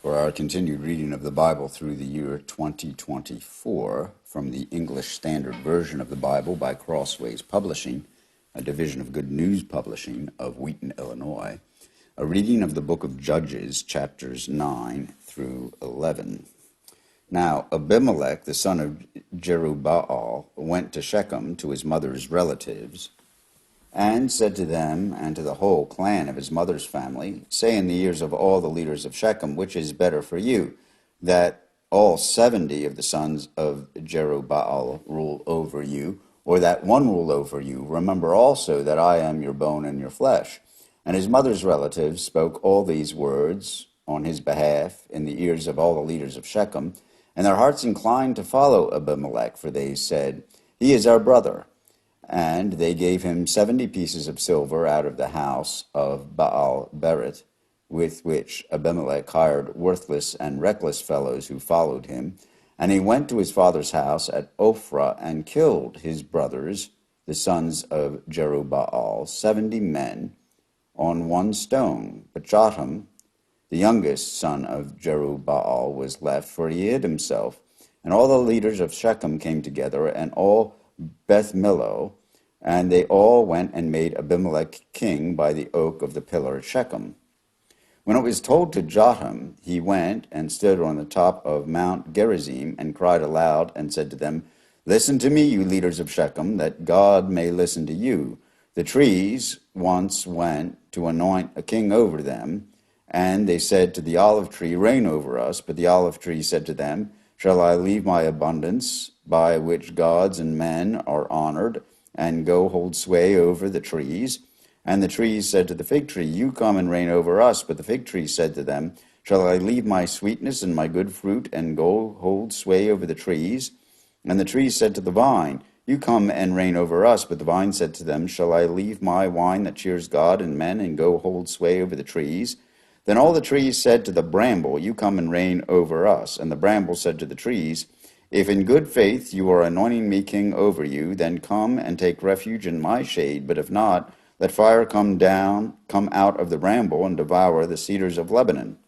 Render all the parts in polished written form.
For our continued reading of the Bible through the year 2024 from the English Standard Version of the Bible by Crossways Publishing, a division of Good News Publishing of Wheaton, Illinois, a reading of the book of Judges, chapters 9 through 11. Now Abimelech, the son of Jerubbaal, went to Shechem to his mother's relatives, and said to them and to the whole clan of his mother's family, say in the ears of all the leaders of Shechem, which is better for you, that all 70 of the sons of Jerubbaal rule over you, or that one rule over you? Remember also that I am your bone and your flesh. And his mother's relatives spoke all these words on his behalf in the ears of all the leaders of Shechem, and their hearts inclined to follow Abimelech, for they said, he is our brother. And they gave him 70 pieces of silver out of the house of Baal-Berith, with which Abimelech hired worthless and reckless fellows who followed him. And he went to his father's house at Ophrah and killed his brothers, the sons of Jerubbaal, 70 men, on one stone. But Jotham, the youngest son of Jerubbaal, was left, for he hid himself. And all the leaders of Shechem came together, and all Beth Millo, and they all went and made Abimelech king by the oak of the pillar at Shechem. When it was told to Jotham, he went and stood on the top of Mount Gerizim and cried aloud and said to them, listen to me, you leaders of Shechem, that God may listen to you. The trees once went to anoint a king over them, and they said to the olive tree, reign over us. But the olive tree said to them, shall I leave my abundance, by which gods and men are honored, and go hold sway over the trees? And the trees said to the fig tree, you come and reign over us. But the fig tree said to them, shall I leave my sweetness and my good fruit, and go hold sway over the trees? And the trees said to the vine, you come and reign over us. But the vine said to them, shall I leave my wine that cheers God and men, and go hold sway over the trees? Then all the trees said to the bramble, you come and reign over us. And the bramble said to the trees, if in good faith you are anointing me king over you, then come and take refuge in my shade. But if not, let fire come out of the bramble and devour the cedars of Lebanon.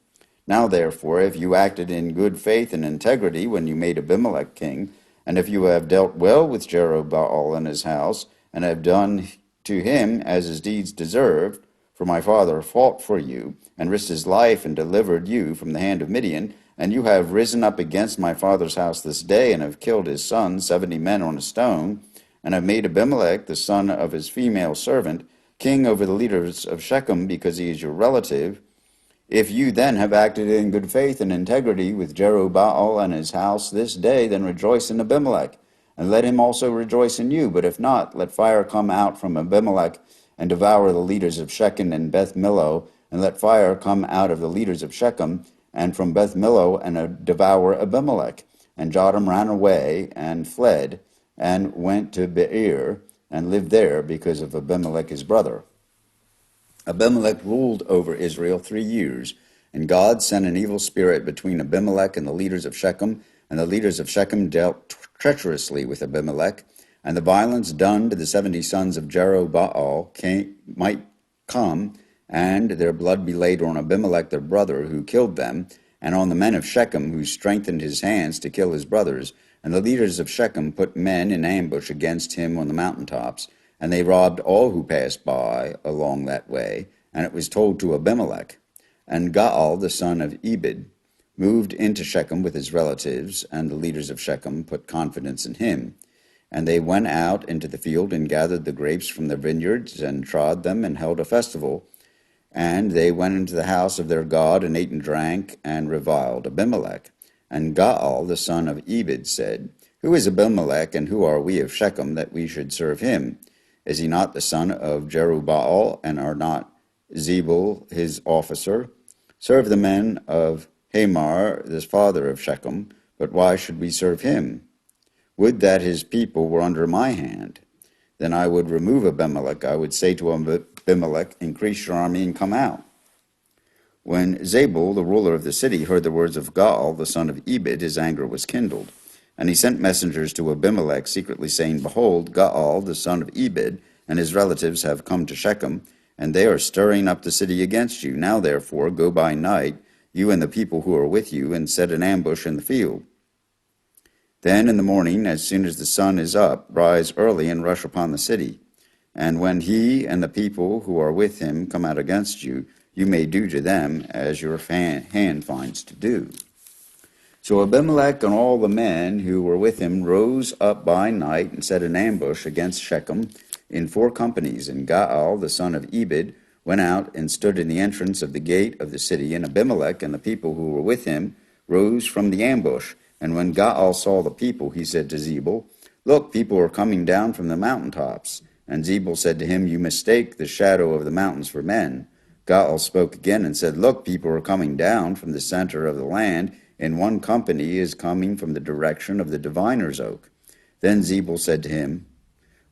Now therefore, if you acted in good faith and integrity when you made Abimelech king, and if you have dealt well with Jerubbaal and his house, and have done to him as his deeds deserved, for my father fought for you, and risked his life, and delivered you from the hand of Midian, and you have risen up against my father's house this day, and have killed his son, 70 men on a stone, and have made Abimelech, the son of his female servant, king over the leaders of Shechem, because he is your relative. If you then have acted in good faith and integrity with Jerubbaal and his house this day, then rejoice in Abimelech, and let him also rejoice in you. But if not, let fire come out from Abimelech, and devour the leaders of Shechem and Beth Millo, and let fire come out of the leaders of Shechem, and from Beth Millo, and devour Abimelech. And Jotham ran away and fled, and went to Beer, and lived there because of Abimelech his brother. Abimelech ruled over Israel 3 years, and God sent an evil spirit between Abimelech and the leaders of Shechem, and the leaders of Shechem dealt treacherously with Abimelech, and the violence done to the 70 sons of Jerubbaal might come, and their blood be laid on Abimelech their brother, who killed them, and on the men of Shechem, who strengthened his hands to kill his brothers. And the leaders of Shechem put men in ambush against him on the mountaintops, and they robbed all who passed by along that way. And it was told to Abimelech. And Gaal, the son of Ebed, moved into Shechem with his relatives, and the leaders of Shechem put confidence in him. And they went out into the field and gathered the grapes from their vineyards, and trod them, and held a festival. And they went into the house of their God, and ate and drank, and reviled Abimelech. And Gaal, the son of Ebed, said, who is Abimelech, and who are we of Shechem, that we should serve him? Is he not the son of Jerubbaal, and are not Zebul his officer? Serve the men of Hamor, the father of Shechem, but why should we serve him? Would that his people were under my hand. Then I would remove Abimelech. I would say to Abimelech, increase your army and come out. When Zebul, the ruler of the city, heard the words of Gaal, the son of Ebed, his anger was kindled. And he sent messengers to Abimelech, secretly saying, behold, Gaal, the son of Ebed, and his relatives have come to Shechem, and they are stirring up the city against you. Now therefore go by night, you and the people who are with you, and set an ambush in the field. Then in the morning, as soon as the sun is up, rise early and rush upon the city. And when he and the people who are with him come out against you, you may do to them as your hand finds to do." So Abimelech and all the men who were with him rose up by night and set an ambush against Shechem in 4 companies. And Gaal, the son of Ebed, went out and stood in the entrance of the gate of the city. And Abimelech and the people who were with him rose from the ambush. And when Gaal saw the people, he said to Zebul, "Look, people are coming down from the mountaintops." And Zebul said to him, "You mistake the shadow of the mountains for men." Gaal spoke again and said, "Look, people are coming down from the center of the land, and 1 company is coming from the direction of the diviner's oak." Then Zebul said to him,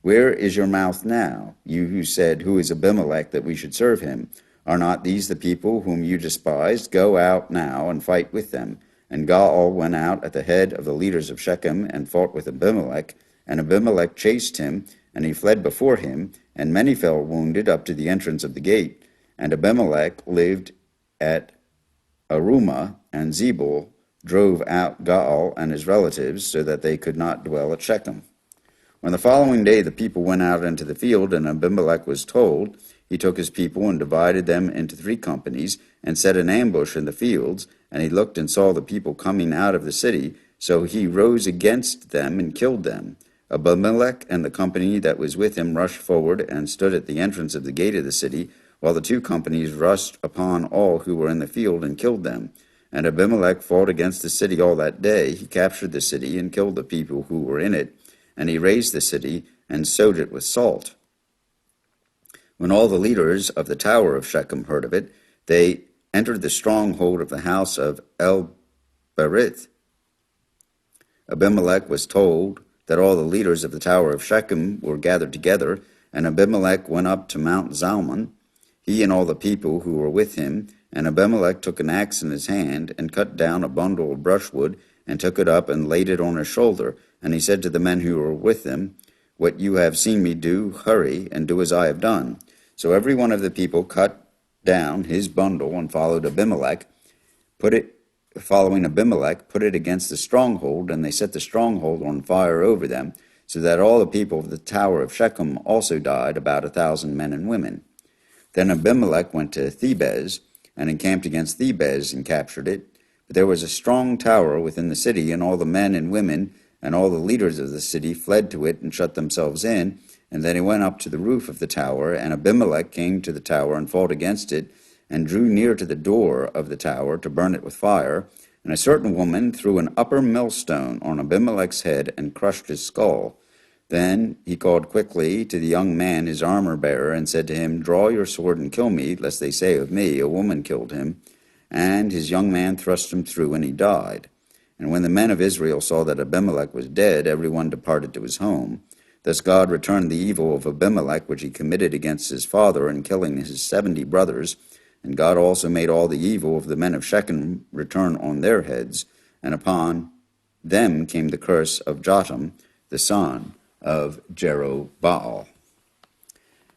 "Where is your mouth now, you who said, 'Who is Abimelech that we should serve him?' Are not these the people whom you despised? Go out now and fight with them." And Gaal went out at the head of the leaders of Shechem and fought with Abimelech. And Abimelech chased him, and he fled before him, and many fell wounded up to the entrance of the gate. And Abimelech lived at Arumah, and Zebul drove out Gaal and his relatives, so that they could not dwell at Shechem. When the following day the people went out into the field, and Abimelech was told, he took his people and divided them into 3 companies, and set an ambush in the fields. And he looked and saw the people coming out of the city, so he rose against them and killed them. Abimelech and the company that was with him rushed forward and stood at the entrance of the gate of the city, while the 2 companies rushed upon all who were in the field and killed them. And Abimelech fought against the city all that day. He captured the city and killed the people who were in it, and he razed the city and sowed it with salt. When all the leaders of the tower of Shechem heard of it, they entered the stronghold of the house of El-Berith. Abimelech was told that all the leaders of the tower of Shechem were gathered together, and Abimelech went up to Mount Zalmon, he and all the people who were with him. And Abimelech took an axe in his hand, and cut down a bundle of brushwood, and took it up and laid it on his shoulder. And he said to the men who were with him, "What you have seen me do, hurry, and do as I have done." So every one of the people cut down his bundle and following Abimelech, put it against the stronghold, and they set the stronghold on fire over them, so that all the people of the tower of Shechem also died, about 1,000 men and women. Then Abimelech went to Thebez, and encamped against Thebez, and captured it. But there was a strong tower within the city, and all the men and women and all the leaders of the city fled to it and shut themselves in. And then he went up to the roof of the tower, and Abimelech came to the tower and fought against it, and drew near to the door of the tower to burn it with fire. And a certain woman threw an upper millstone on Abimelech's head and crushed his skull. Then he called quickly to the young man, his armor-bearer, and said to him, "Draw your sword and kill me, lest they say of me, 'A woman killed him.'" And his young man thrust him through, and he died. And when the men of Israel saw that Abimelech was dead, every one departed to his home. Thus God returned the evil of Abimelech, which he committed against his father, in killing his 70 brothers. And God also made all the evil of the men of Shechem return on their heads. And upon them came the curse of Jotham, the son of Jerubbaal.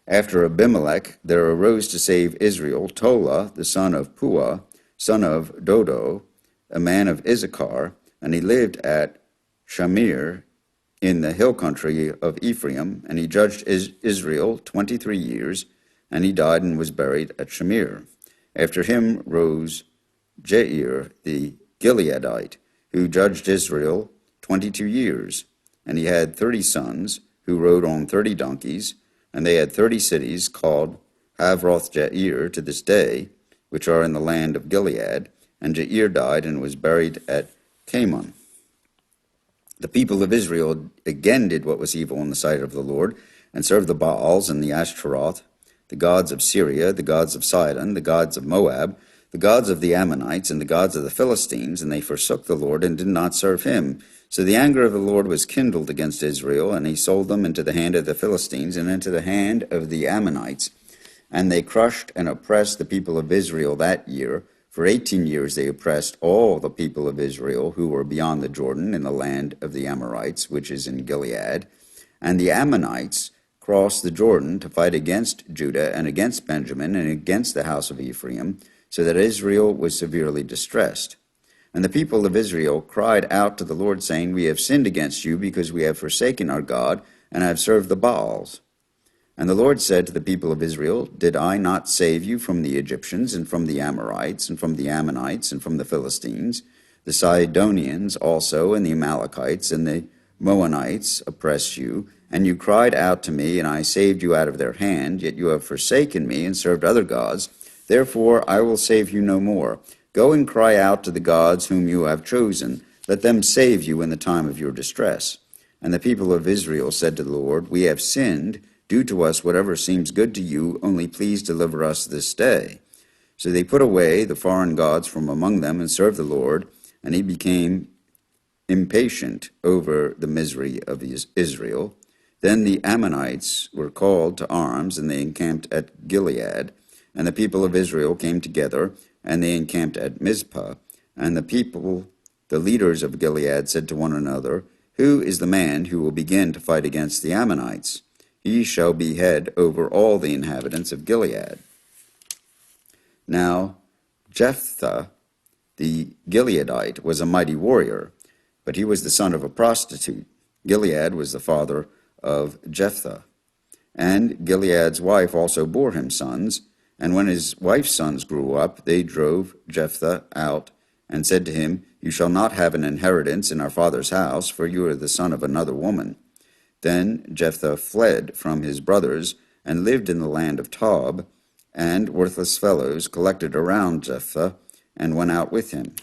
After Abimelech, there arose to save Israel Tola, the son of Puah, son of Dodo, a man of Issachar, and he lived at Shamir in the hill country of Ephraim, and he judged Israel 23 years, and he died and was buried at Shamir. After him rose Jair the Gileadite, who judged Israel 22 years. And he had 30 sons, who rode on 30 donkeys, and they had 30 cities called Havroth-Jair to this day, which are in the land of Gilead. And Jair died and was buried at Kamon. The people of Israel again did what was evil in the sight of the Lord, and served the Baals and the Ashtaroth, the gods of Syria, the gods of Sidon, the gods of Moab, the gods of the Ammonites, and the gods of the Philistines, and they forsook the Lord and did not serve him. So the anger of the Lord was kindled against Israel, and he sold them into the hand of the Philistines and into the hand of the Ammonites. And they crushed and oppressed the people of Israel that year. For 18 years they oppressed all the people of Israel who were beyond the Jordan in the land of the Amorites, which is in Gilead. And the Ammonites crossed the Jordan to fight against Judah and against Benjamin and against the house of Ephraim. so that Israel was severely distressed. And the people of Israel cried out to the Lord, saying, We have sinned against you, because we have forsaken our God, and have served the Baals. And the Lord said to the people of Israel, Did I not save you from the Egyptians, and from the Amorites, and from the Ammonites, and from the Philistines? The Sidonians also, and the Amalekites, and the Moabites oppressed you, and you cried out to me, and I saved you out of their hand. Yet you have forsaken me, and served other gods. Therefore I will save you no more. Go and cry out to the gods whom you have chosen. Let them save you in the time of your distress. And the people of Israel said to the Lord, We have sinned. Do to us whatever seems good to you, only please deliver us this day. So they put away the foreign gods from among them and served the Lord, and he became impatient over the misery of Israel. Then the Ammonites were called to arms, and they encamped at Gilead. And the people of Israel came together, and they encamped at Mizpah. And the leaders of Gilead, said to one another, Who is the man who will begin to fight against the Ammonites? He shall be head over all the inhabitants of Gilead. Now Jephthah the Gileadite was a mighty warrior, but he was the son of a prostitute. Gilead was the father of Jephthah. And Gilead's wife also bore him sons. And when his wife's sons grew up, they drove Jephthah out, and said to him, You shall not have an inheritance in our father's house, for you are the son of another woman. Then Jephthah fled from his brothers, and lived in the land of Tob, and worthless fellows collected around Jephthah, and went out with him.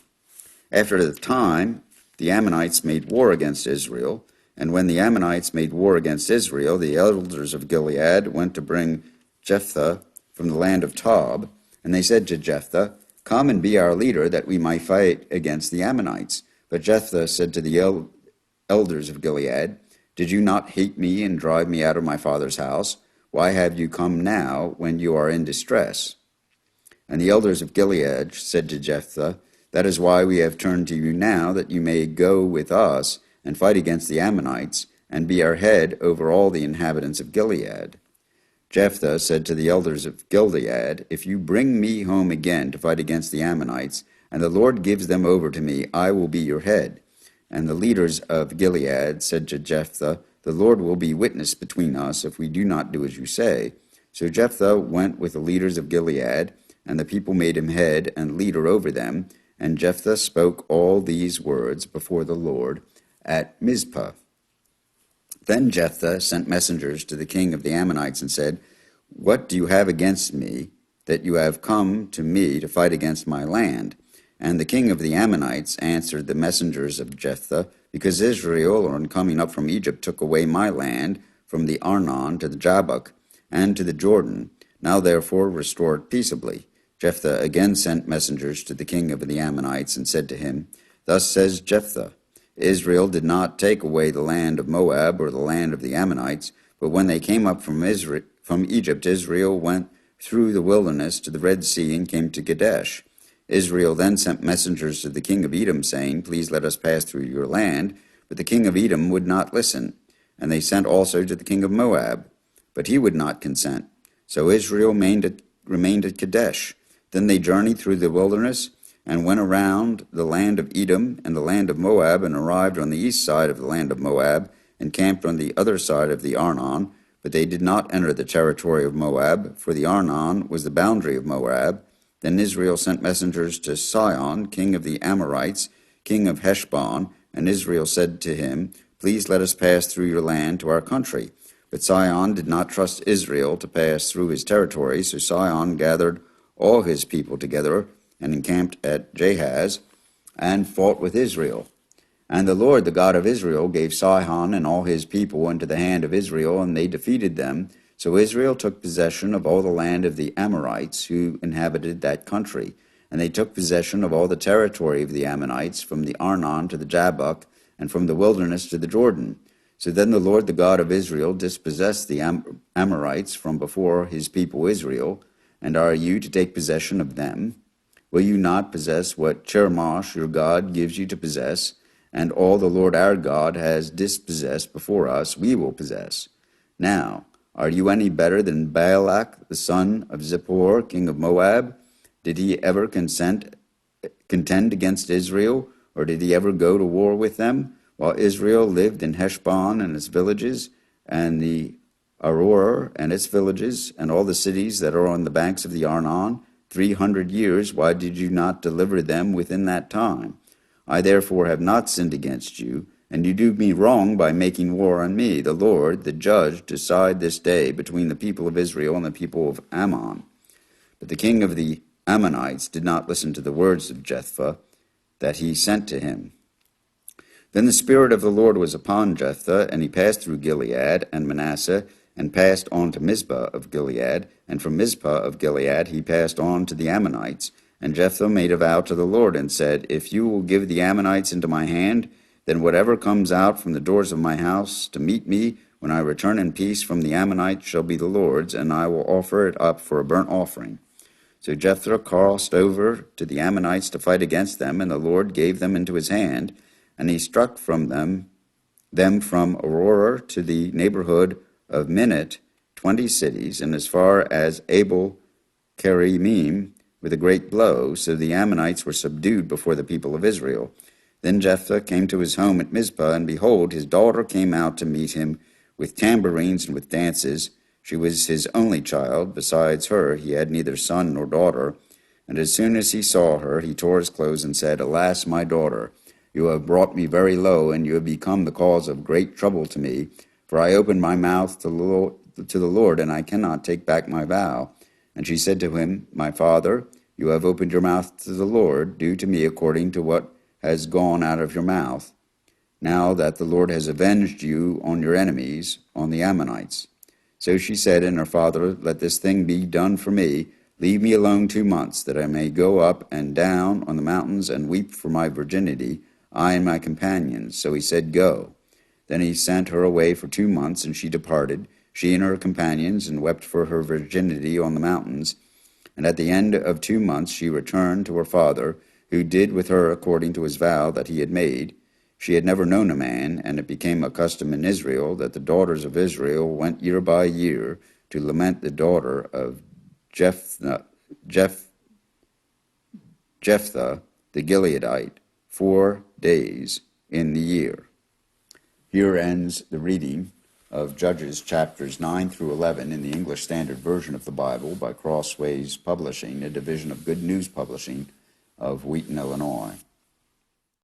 After the time, the Ammonites made war against Israel, and when the Ammonites made war against Israel, the elders of Gilead went to bring Jephthah from the land of Tob, and they said to Jephthah, Come and be our leader, that we might fight against the Ammonites. But Jephthah said to the elders of Gilead, Did you not hate me and drive me out of my father's house? Why have you come now when you are in distress? And the elders of Gilead said to Jephthah, That is why we have turned to you now, that you may go with us and fight against the Ammonites, and be our head over all the inhabitants of Gilead. Jephthah said to the elders of Gilead, If you bring me home again to fight against the Ammonites, and the Lord gives them over to me, I will be your head. And the leaders of Gilead said to Jephthah, The Lord will be witness between us if we do not do as you say. So Jephthah went with the leaders of Gilead, and the people made him head and leader over them. And Jephthah spoke all these words before the Lord at Mizpah. Then Jephthah sent messengers to the king of the Ammonites and said, What do you have against me, that you have come to me to fight against my land? And the king of the Ammonites answered the messengers of Jephthah, Because Israel, on coming up from Egypt, took away my land from the Arnon to the Jabbok and to the Jordan. Now therefore restore it peaceably. Jephthah again sent messengers to the king of the Ammonites and said to him, Thus says Jephthah, Israel did not take away the land of Moab or the land of the Ammonites, but when they came up from Egypt, Israel went through the wilderness to the Red Sea and came to Kadesh. Israel then sent messengers to the king of Edom, saying, Please let us pass through your land. But the king of Edom would not listen. And they sent also to the king of Moab, but he would not consent. So Israel remained at Kadesh. Then they journeyed through the wilderness, and went around the land of Edom and the land of Moab, and arrived on the east side of the land of Moab, and camped on the other side of the Arnon. But they did not enter the territory of Moab, for the Arnon was the boundary of Moab. Then Israel sent messengers to Sihon, king of the Amorites, king of Heshbon, and Israel said to him, Please let us pass through your land to our country. But Sihon did not trust Israel to pass through his territory, so Sihon gathered all his people together, and encamped at Jahaz, and fought with Israel. And the Lord, the God of Israel, gave Sihon and all his people into the hand of Israel, and they defeated them. So Israel took possession of all the land of the Amorites who inhabited that country. And they took possession of all the territory of the Ammonites, from the Arnon to the Jabbok, and from the wilderness to the Jordan. So then the Lord, the God of Israel, dispossessed the Amorites from before his people Israel. And are you to take possession of them? Will you not possess what Chemosh your God gives you to possess? And all the Lord our God has dispossessed before us, we will possess. Now, are you any better than Balak, the son of Zippor, king of Moab? Did he ever contend against Israel, or did he ever go to war with them, while Israel lived in Heshbon and its villages, and the Aroer and its villages, and all the cities that are on the banks of the Arnon, 300 years? Why did you not deliver them within that time? I therefore have not sinned against you, and you do me wrong by making war on me. The Lord, the judge, decide this day between the people of Israel and the people of Ammon. But the king of the Ammonites did not listen to the words of Jephthah that he sent to him. Then the Spirit of the Lord was upon Jephthah, and he passed through Gilead and Manasseh, and passed on to Mizpah of Gilead, and from Mizpah of Gilead he passed on to the Ammonites. And Jephthah made a vow to the Lord, and said, If you will give the Ammonites into my hand, then whatever comes out from the doors of my house to meet me when I return in peace from the Ammonites shall be the Lord's, and I will offer it up for a burnt offering. So Jephthah crossed over to the Ammonites to fight against them, and the Lord gave them into his hand, and he struck from them from Aurora to the neighborhood of Minnit, 20 cities, and as far as Abel Kerimim, with a great blow, so the Ammonites were subdued before the people of Israel. Then Jephthah came to his home at Mizpah, and behold, his daughter came out to meet him with tambourines and with dances. She was his only child. Besides her, he had neither son nor daughter. And as soon as he saw her, he tore his clothes and said, Alas, my daughter, you have brought me very low, and you have become the cause of great trouble to me. For I opened my mouth to the Lord, and I cannot take back my vow. And she said to him, My father, you have opened your mouth to the Lord. Do to me according to what has gone out of your mouth, now that the Lord has avenged you on your enemies, on the Ammonites. So she said in her father, Let this thing be done for me. Leave me alone 2 months, that I may go up and down on the mountains and weep for my virginity, I and my companions. So he said, Go. Then he sent her away for 2 months, and she departed, she and her companions, and wept for her virginity on the mountains. And at the end of 2 months she returned to her father, who did with her according to his vow that he had made. She had never known a man, and it became a custom in Israel that the daughters of Israel went year by year to lament the daughter of Jephthah the Gileadite 4 days in the year. Here ends the reading of Judges chapters 9 through 11 in the English Standard Version of the Bible by Crossways Publishing, a division of Good News Publishing of Wheaton, Illinois.